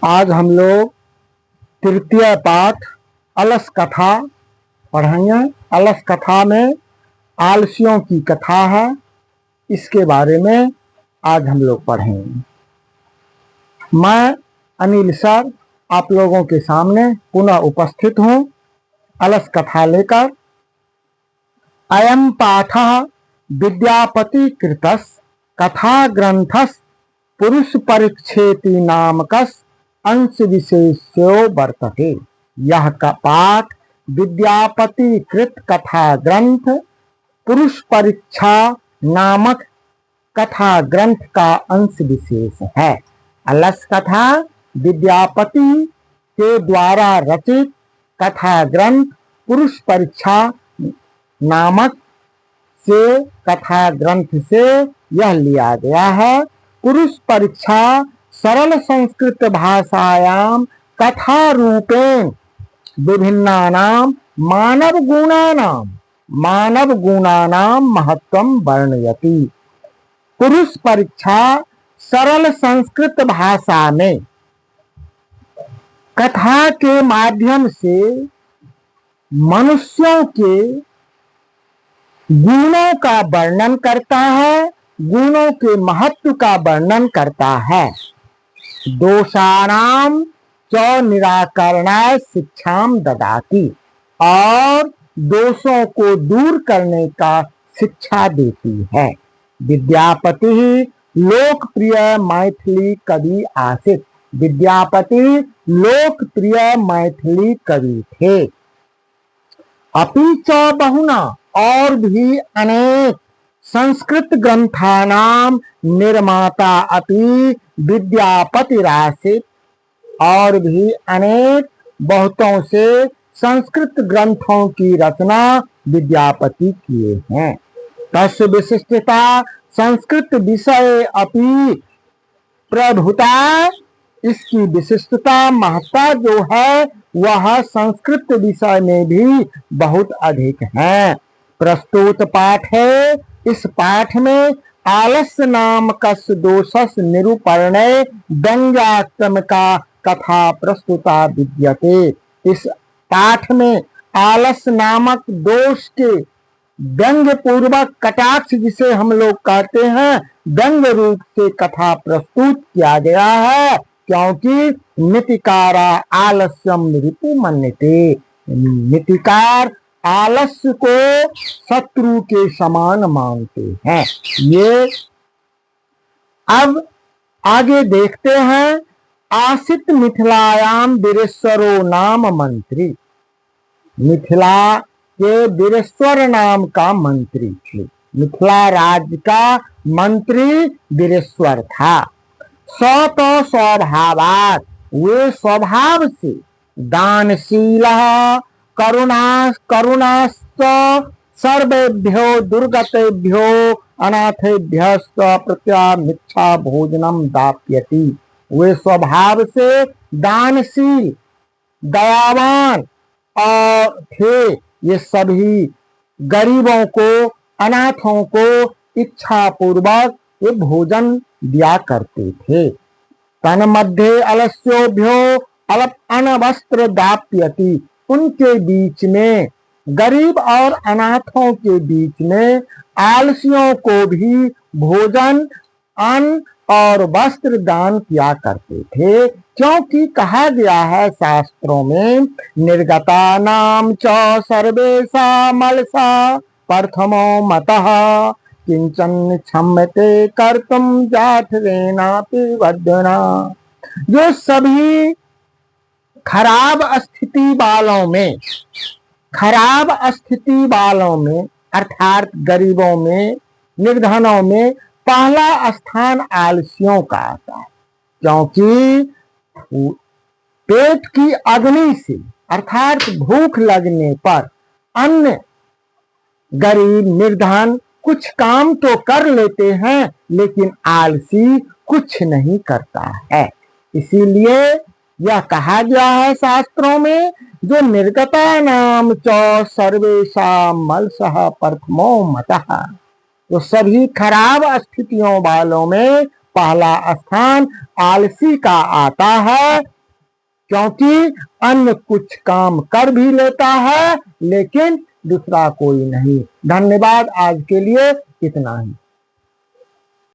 आज हम लोग तृतीय पाठ अलस कथा पढ़ेंगे। अलस कथा में आलसियों की कथा है, इसके बारे में आज हम लोग पढ़ेंगे। मैं अनिल सर आप लोगों के सामने पुनः उपस्थित हूँ अलस कथा लेकर। अयम पाठः विद्यापति कृतस् कथा ग्रंथस् पुरुष परिच्छेति नामकस् अंश विशेष्यो वर्तते। यह का पाठ विद्यापति कृत कथा ग्रंथ पुरुष परीक्षा नामक कथा ग्रंथ का अंश विशेष है। अलस कथा विद्यापति के द्वारा रचित कथा ग्रंथ पुरुष परीक्षा नामक से कथा ग्रंथ से यह लिया गया है। पुरुष परीक्षा सरल संस्कृत भाषायां कथा रूपेण विभिन्नानां मानव गुणानां महत्वं वर्णयति। पुरुष परीक्षा सरल संस्कृत भाषा में कथा के माध्यम से मनुष्यों के गुणों का वर्णन करता है, गुणों के महत्व का वर्णन करता है। दोषाणाम च निराकरणाय शिक्षाम ददाति, और दोषों को दूर करने का शिक्षा देती है। विद्यापति लोकप्रिय मैथिली कवि आसित। विद्यापति लोकप्रिय मैथिली कवि थे। अपि च बहुना, और भी अनेक संस्कृत ग्रंथानां निर्माता अपि विद्यापतिरासित, और भी अनेक बहुतों से संस्कृत ग्रंथों की रचना विद्यापति किए हैं। तस्य विशिष्टता संस्कृत विषय अपि प्रभुता, इसकी विशिष्टता महत्ता जो है वह संस्कृत विषय में भी बहुत अधिक है। प्रस्तुत पाठ है। इस पाठ में आलस्य नाम कस दोषस निरूपणे व्यंग्यात्म का कथा प्रस्तुता विद्यते। इस पाठ में आलस्य नामक दोष के व्यंग्य पूर्वक कटाक्ष, जिसे हम लोग कहते हैं, व्यंग्य रूप से कथा प्रस्तुत किया गया है। क्योंकि नीतिकारा आलस्यम रिपु मन्यते। नीतिकार आलस्य को शत्रु के समान मानते हैं। ये अब आगे देखते हैं। आसित मिथिलायाम वीरेश्वरो नाम मंत्री। मिथिला के वीरेश्वर नाम का मंत्री थे। मिथिला राज्य का मंत्री वीरेश्वर था। सत स्वभावात्, वे स्वभाव से दानशील करुणाश्च सर्वेभ्यो दुर्गतेभ्यो अनाथेभ्यश्च प्रत्यामिच्छा भोजनम दाप्यति। वे स्वभाव से दानशील दयावान और थे। ये सभी गरीबों को, अनाथों को इच्छा पूर्वक ये भोजन दिया करते थे। तन मध्य अलस्योभ्यो अलप अनवस्त्र दाप्यति। उनके बीच में, गरीब और अनाथों के बीच में आलसियों को भी भोजन, अन्न और वस्त्र दान किया करते थे। क्योंकि कहा गया है शास्त्रों में, निर्गता नाम च सर्वेशा मलसा प्रथमो मतः किंचन क्षम्यते कर्तुम जाठरेणापि वध्यना। जो सभी खराब स्थिति वालों में अर्थात गरीबों में, निर्धनों में पहला स्थान आलसियों का आता है। क्योंकि पेट की अग्नि से अर्थात भूख लगने पर अन्य गरीब निर्धन कुछ काम तो कर लेते हैं, लेकिन आलसी कुछ नहीं करता है। इसीलिए यह कहा गया है शास्त्रों में, जो निर्गता नाम च सर्वेशा मलसः प्रथमो मतः। तो सभी खराब स्थितियों वालों में पहला स्थान आलसी का आता है, क्योंकि अन्य कुछ काम कर भी लेता है लेकिन दूसरा कोई नहीं। धन्यवाद, आज के लिए इतना ही।